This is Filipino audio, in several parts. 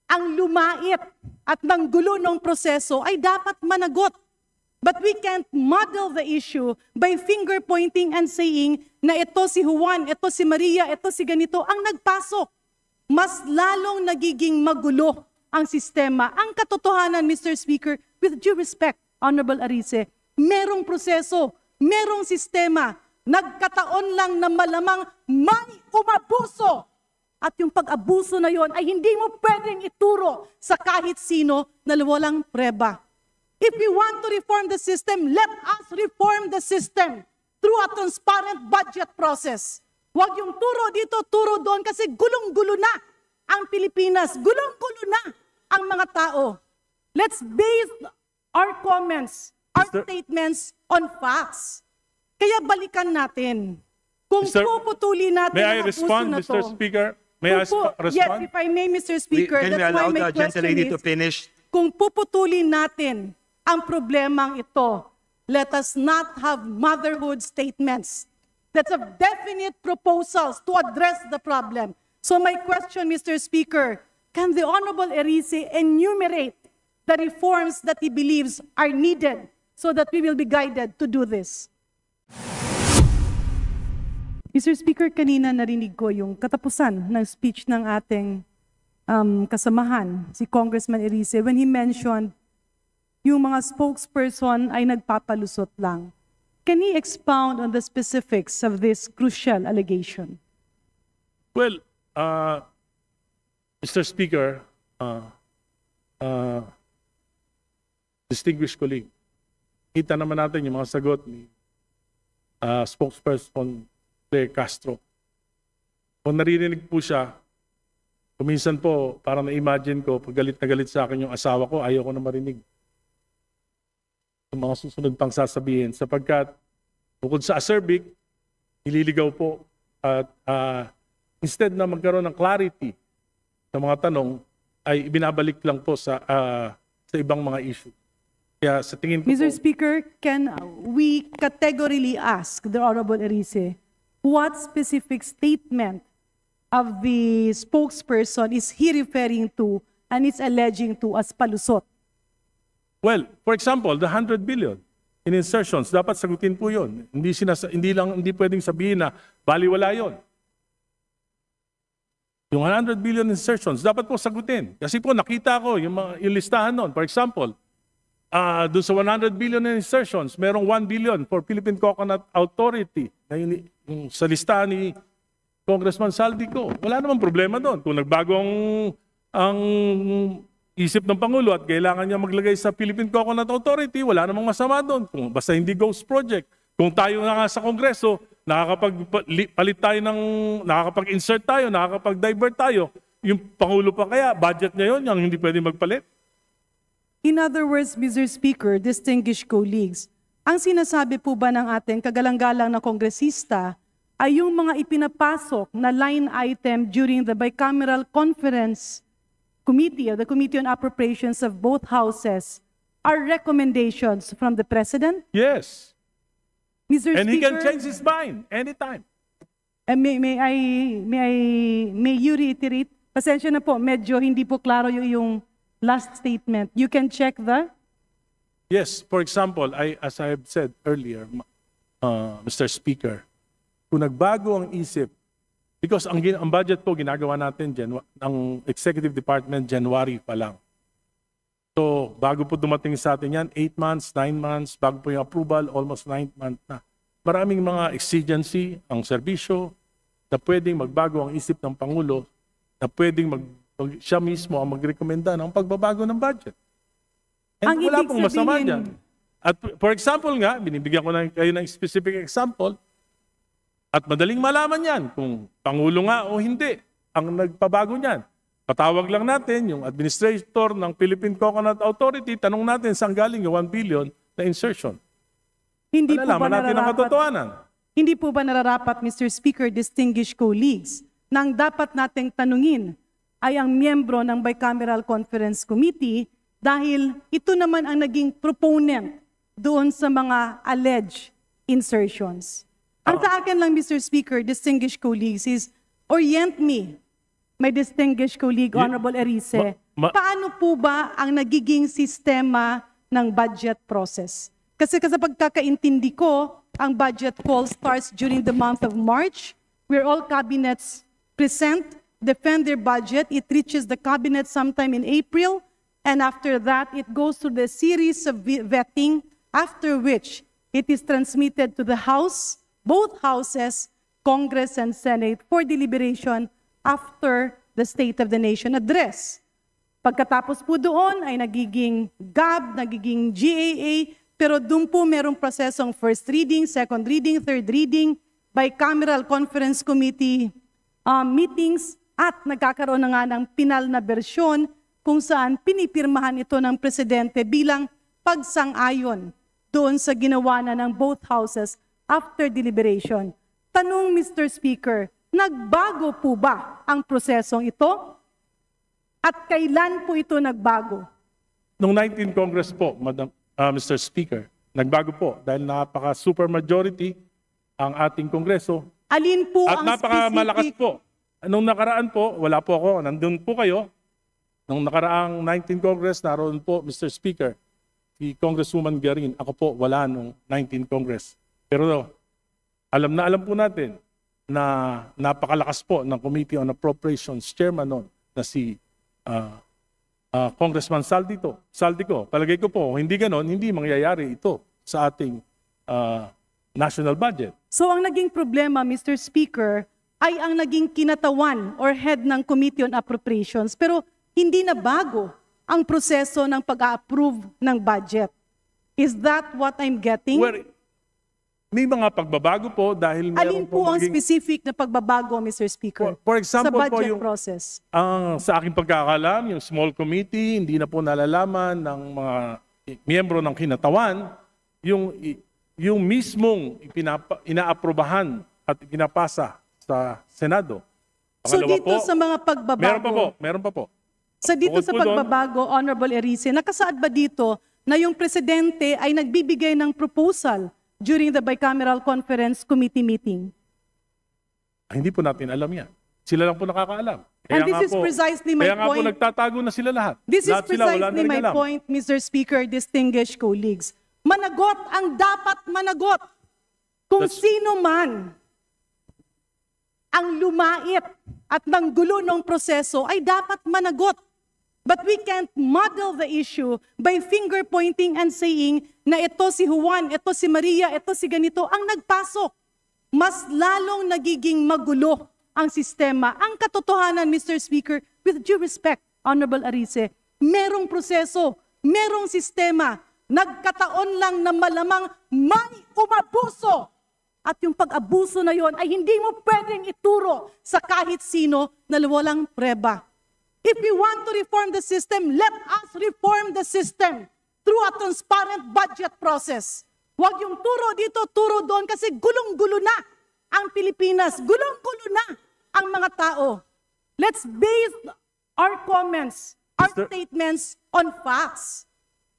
ang lumait at nanggulo ng proseso ay dapat managot. But we can't model the issue by finger pointing and saying na ito si Juan, ito si Maria, ito si ganito ang nagpasok. Mas lalong nagiging magulo ang sistema. Ang katotohanan, Mr. Speaker, with due respect, Honorable Arice, merong proseso, merong sistema, nagkataon lang na malamang may umabuso. At yung pag-abuso na yon ay hindi mo pwedeng ituro sa kahit sino na walang preba. If we want to reform the system, let us reform the system through a transparent budget process. Huwag yung turo dito, turo doon kasi gulong-gulo na ang Pilipinas. Gulong-gulo na ang mga tao. Let's base our comments, our statements on facts. Kaya balikan natin. Kung puputuli natin may I ang abuso respond, na Mr. to. Speaker? May I respond? Yes, if I may, Mr. Speaker, Can we that's why allow my the gentlelady question to finish? kung puputulin natin ang problemang ito, let us not have motherhood statements. Let's have definite proposals to address the problem. So my question, Mr. Speaker, can the Honorable Erice enumerate the reforms that he believes are needed so that we will be guided to do this? Mr. Speaker, kanina narinig ko yung katapusan ng speech ng ating kasamahan, si Congressman Erice, when he mentioned yung mga spokesperson ay nagpapalusot lang. Can he expound on the specifics of this crucial allegation? Well, Mr. Speaker, distinguished colleague, kita naman natin yung mga sagot ni spokesperson Claire Castro. Kung naririnig po siya, kuminsan po, parang na-imagine ko, pag galit na galit sa akin yung asawa ko, ayaw ko na marinig yung mga susunod pang sasabihin. Sapagkat, bukod sa acerbic, nililigaw po. At instead na magkaroon ng clarity sa mga tanong, ay ibinabalik lang po sa ibang mga issue. Kaya sa tingin ko Mr. po, Speaker, can we categorically ask the Honorable Erice, what specific statement of the spokesperson is he referring to and is alleging to as palusot? well, for example, the 100 billion in insertions, dapat sagutin po yun. Hindi pwedeng sabihin na baliwala yun. Yung 100 billion insertions, dapat po sagutin. Kasi po nakita ko yung listahan nun. For example, doon sa 100 billion in insertions, merong 1 billion for Philippine Coconut Authority. Na yung sa listahan ni Congressman Saldico. Wala namang problema doon. Kung nagbago ang isip ng Pangulo at kailangan niya maglagay sa Philippine Coconut Authority, wala namang masama doon. Kung basta hindi ghost project. Kung tayo na nga sa Kongreso, nakakapag-palit tayo nakakapag-insert tayo, nakakapag-divert tayo, yung Pangulo pa kaya, budget niya yun, yung hindi pwede magpalit? In other words, Mr. Speaker, distinguished colleagues, ang sinasabi po ba ng ating kagalang-galang na kongresista ay yung mga ipinapasok na line item during the bicameral conference committee or the Committee on Appropriations of both houses are recommendations from the President? Yes. Mr. And he Speaker, can change his mind anytime. may you reiterate? Pasensya na po, medyo hindi po klaro yung last statement. You can check the? Yes, for example, as I have said earlier, Mr. Speaker, kung nagbago ang isip, because ang budget po ginagawa natin ng Executive Department January pa lang. So, bago po dumating sa atin yan, 8 months, 9 months, bago po yung approval, almost 9 months na. Maraming mga exigency ang serbisyo na pwedeng magbago ang isip ng Pangulo, na pwedeng siya mismo ang magrekomenda ng pagbabago ng budget. And wala pong masama dyan. At for example nga, binibigyan ko na kayo ng specific example, at madaling malaman yan kung Pangulo nga o hindi ang nagpabago niyan. Patawag lang natin yung administrator ng Philippine Coconut Authority, tanong natin saan galing yung 1 billion na insertion. Hindi po ba natin ang katotohanan. Hindi po ba nararapat, Mr. Speaker, distinguished colleagues, nang dapat nating tanungin ay ang miyembro ng Bicameral Conference Committee dahil ito naman ang naging proponent doon sa mga alleged insertions. Ang sa akin lang, Mr. Speaker, distinguished colleagues, is orient me, my distinguished colleague, Honorable Erice, Paano po ba ang nagiging sistema ng budget process? Kasi sa pagkakaintindi ko, ang budget call starts during the month of March, where all cabinets present, defend their budget. It reaches the cabinet sometime in April, and after that, it goes through the series of vetting, after which it is transmitted to the House, both houses, Congress and Senate, for deliberation after the State of the Nation address. Pagkatapos po doon ay nagiging GAB, nagiging GAA, pero doon po merong prosesong first reading, second reading, third reading, bicameral conference committee meetings, at nagkakaroon na nga ng pinal na bersyon kung saan pinipirmahan ito ng presidente bilang pagsang-ayon doon sa ginawa na ng both houses after deliberation. Tanong, Mr. Speaker, nagbago po ba ang prosesong ito? At kailan po ito nagbago? Noong 19 Congress po, Mr. Speaker, nagbago po dahil napaka-supermajority ang ating Kongreso. Alin po At ang napakamalakas specific? po. Nung nakaraan po, wala po ako, nandun po kayo. Nung nakaraang 19 Congress, naroon po, Mr. Speaker, si Congresswoman Garin, ako po wala nung 19 Congress. Pero alam po natin na napakalakas po ng Committee on Appropriations Chairman noon na si Congressman Saldico. Palagay ko po, hindi ganon, hindi mangyayari ito sa ating national budget. So ang naging problema, Mr. Speaker, ay ang naging kinatawan or head ng Committee on Appropriations, pero hindi na bago ang proseso ng pag-a-approve ng budget. Is that what I'm getting? Well, may mga pagbabago po dahil Alin po ang specific na pagbabago, Mr. Speaker, For example sa po budget yung process? sa aking pagkakalam, yung small committee, hindi na po nalalaman ng mga miyembro ng kinatawan yung mismong inaaprobahan at pinapasa sa Senado. So Pangalawa dito po, sa mga pagbabago, meron pa po. sa dito Bukod sa po doon, pagbabago, Honorable Erice, nakasaad ba dito na yung presidente ay nagbibigay ng proposal during the bicameral conference committee meeting? Hindi po natin alam yan. Sila lang po nakakaalam. And this is precisely my Kaya nga po point. nagtatago na sila lahat. This is Lahat sila, wala na precisely rin my alam. point, Mr. Speaker, distinguished colleagues. Managot ang dapat managot. Kung sino man ang lumait at nanggulo ng proseso ay dapat managot. But we can't muddle the issue by finger pointing and saying na ito si Juan, ito si Maria, ito si ganito ang nagpasok. Mas lalong nagiging magulo ang sistema. Ang katotohanan, Mr. Speaker, with due respect, Honorable Arice, merong proseso, merong sistema, nagkataon lang na malamang may umabuso. At yung pag-abuso na yon ay hindi mo pwedeng ituro sa kahit sino na walang preba. If we want to reform the system, let us reform the system through a transparent budget process. Huwag yung turo dito, turo doon kasi gulong-gulo na ang Pilipinas. Gulong-gulo na ang mga tao. Let's base our comments, our statements on facts.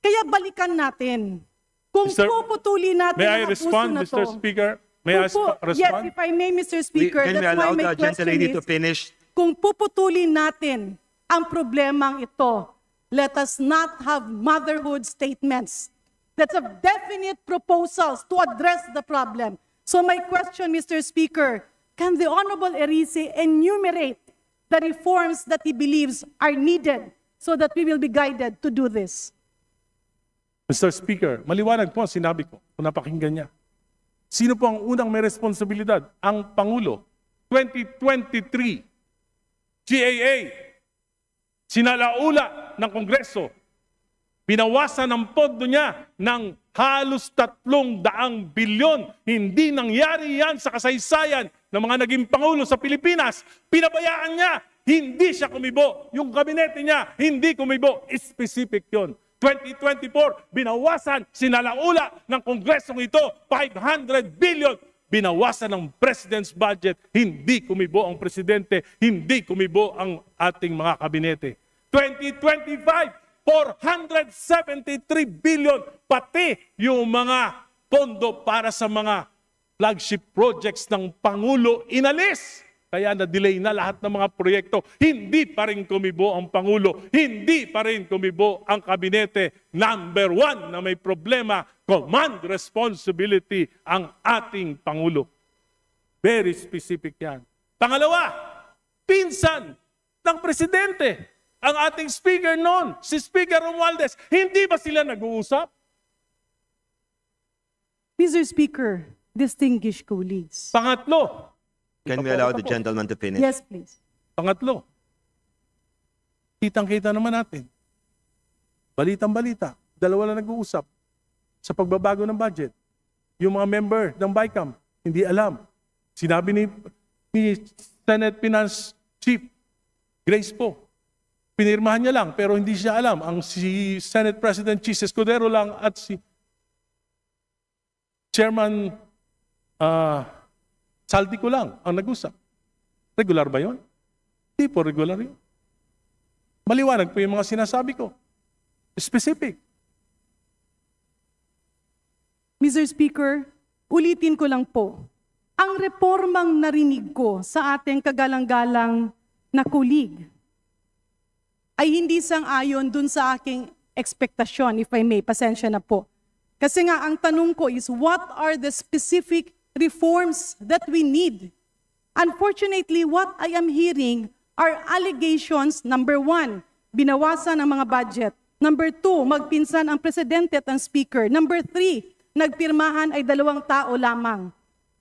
Kaya balikan natin. Kung puputuli natin May I ang respond, abuso na Mr. to. Speaker? May I respond? Yes, if I may, Mr. Speaker, Can we that's why allow my the gentlelady question to finish? kung puputulin natin ang problemang ito, let us not have motherhood statements. Let's have definite proposals to address the problem. So my question, Mr. Speaker, can the Honorable Erice enumerate the reforms that he believes are needed so that we will be guided to do this? Mr. Speaker, maliwanag po ang sinabi ko kung napakinggan niya. Sino po ang unang may responsibilidad? Ang Pangulo. 2023, GAA, sinalaula ng Kongreso. Binawasan ang pondo niya ng halos 300 bilyon. Hindi nangyari yan sa kasaysayan ng mga naging Pangulo sa Pilipinas. Pinabayaan niya, hindi siya kumibo. Yung kabinete niya, hindi kumibo. Specific yon. 2024, binawasan, sinalaula ng Kongresong ito, 500 billion. Binawasan ng President's budget, hindi kumibo ang Presidente, hindi kumibo ang ating mga kabinete. 2025, 473 billion, pati yung mga pondo para sa mga flagship projects ng Pangulo inalis. Kaya na-delay na lahat ng mga proyekto. Hindi pa rin kumibo ang Pangulo. Hindi pa rin kumibo ang kabinete. Number one na may problema, command responsibility ang ating Pangulo. Very specific yan. Pangalawa, pinsan ng Presidente. Ang ating speaker noon, si Speaker Romualdez. Hindi ba sila nag-uusap? Mr. Speaker, distinguished colleagues. Pangatlo. Can we allow the gentleman to finish? Yes, please. Pangatlo. Kitang-kita naman natin. Balitang-balita. Dalawa lang nag-uusap sa pagbabago ng budget. Yung mga member ng BICAM, hindi alam. Sinabi ni Senate Finance Chief Grace po, pinirmahan niya lang pero hindi siya alam. Ang si Senate President Chis Escudero lang at si Chairman Saldico lang ang nag-usap. Regular ba yun? Hindi po regular yun. Maliwanag po yung mga sinasabi ko. Specific. Mr. Speaker, ulitin ko lang po. Ang reformang narinig ko sa ating kagalang-galang na kulig ay hindi sang-ayon dun sa aking ekspektasyon, if I may, pasensya na po. Kasi nga, ang tanong ko is, what are the specific reforms that we need? Unfortunately, what I am hearing are allegations, number one, binawasan ang mga budget. Number two, magpinsan ang presidente at ang speaker. Number three, nagpirmahan ay 2 tao lamang.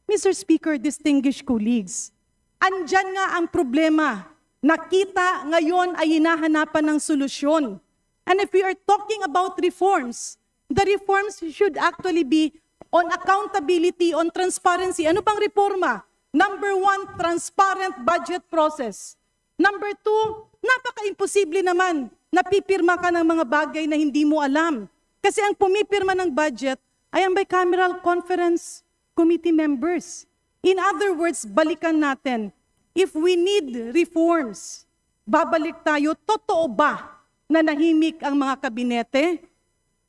Mr. Speaker, distinguished colleagues, andyan nga ang problema. Nakita ngayon ay hinahanapan ng solusyon. And if we are talking about reforms, the reforms should actually be on accountability, on transparency. Ano bang reforma? Number one, transparent budget process. Number two, napaka-imposible naman na pipirma ka ng mga bagay na hindi mo alam. Kasi ang pumipirma ng budget ay ang bicameral conference committee members. In other words, balikan natin. If we need reforms, babalik tayo, totoo ba na nahimik ang mga kabinete?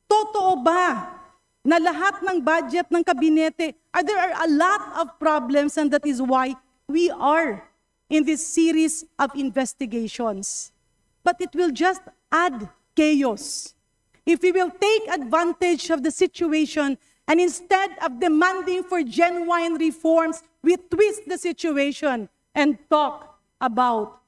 Totoo ba na lahat ng budget ng kabinete, there are a lot of problems and that is why we are in this series of investigations. But it will just add chaos. If we will take advantage of the situation and instead of demanding for genuine reforms, we twist the situation and talk about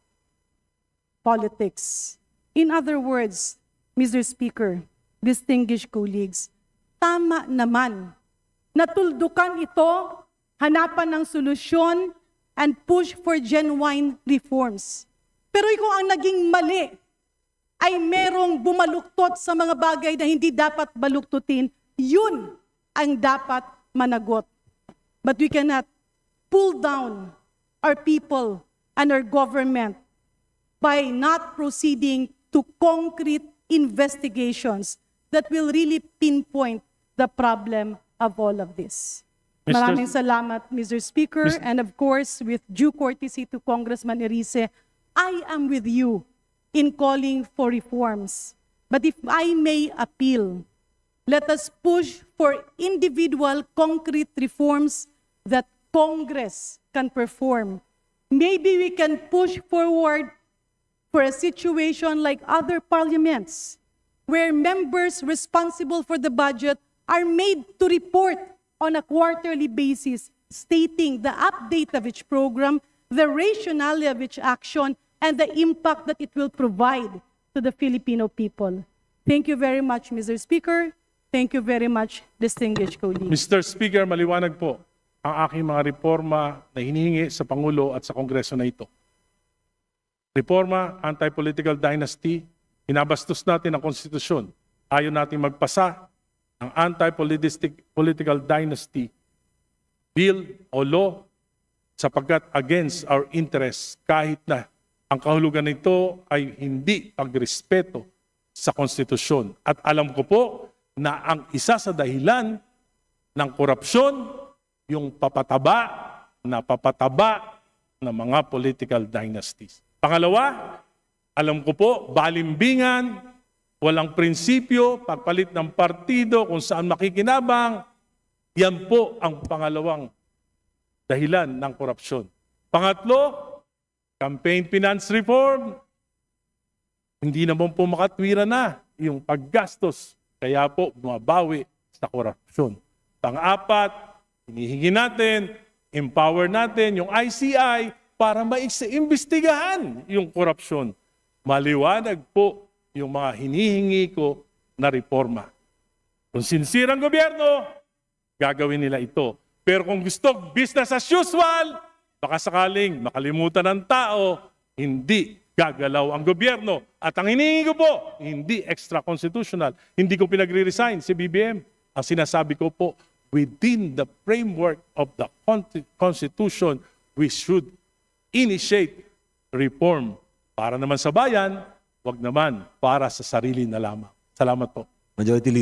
politics. In other words, Mr. Speaker, distinguished colleagues, tama naman. Natuldukan ito, hanapan ng solusyon, and push for genuine reforms. Pero kung ang naging mali ay merong bumaluktot sa mga bagay na hindi dapat baluktutin, yun ang dapat managot. But we cannot pull down our people and our government by not proceeding to concrete investigations that will really pinpoint the problem of all of this. Maraming salamat, Mr. Speaker, and of course, with due courtesy to Congressman Erice, I am with you in calling for reforms. But if I may appeal, let us push for individual concrete reforms that Congress can perform. Maybe we can push forward for a situation like other parliaments, where members responsible for the budget are made to report on a quarterly basis, stating the update of each program, the rationale of each action, and the impact that it will provide to the Filipino people. Thank you very much, Mr. Speaker. Thank you very much, distinguished colleagues. Mr. Speaker, maliwanag po ang aking mga reforma na hinihingi sa Pangulo at sa Kongreso na ito. Reforma, anti-political dynasty, inabastos natin ang konstitusyon. Ayaw natin magpasa ng anti-political dynasty bill o law sapagkat against our interests kahit na ang kahulugan nito ay hindi pagrespeto sa konstitusyon. At alam ko po na ang isa sa dahilan ng korupsyon, yung papataba ng mga political dynasties. Pangalawa, alam ko po, balimbingan, walang prinsipyo, pagpalit ng partido, kung saan makikinabang, yan po ang pangalawang dahilan ng korupsyon. Pangatlo, campaign finance reform. Hindi naman po makatwira na yung paggastos. Kaya po bumabawi sa korupsyon. Pang-apat, hinihingi natin, empower natin yung ICI para maimbestigahan yung korupsyon. Maliwanag po yung mga hinihingi ko na reforma. Kung sincere ang gobyerno, gagawin nila ito. Pero kung gusto business as usual, baka sakaling makalimutan ng tao, hindi gagalaw ang gobyerno. At ang hinihingi ko po, hindi extra-constitutional. Hindi ko pinagre-resign si BBM. Ang sinasabi ko po, within the framework of the Constitution, we should initiate reform. Para naman sa bayan, wag naman para sa sarili na lamang. Salamat po. Majority Leader.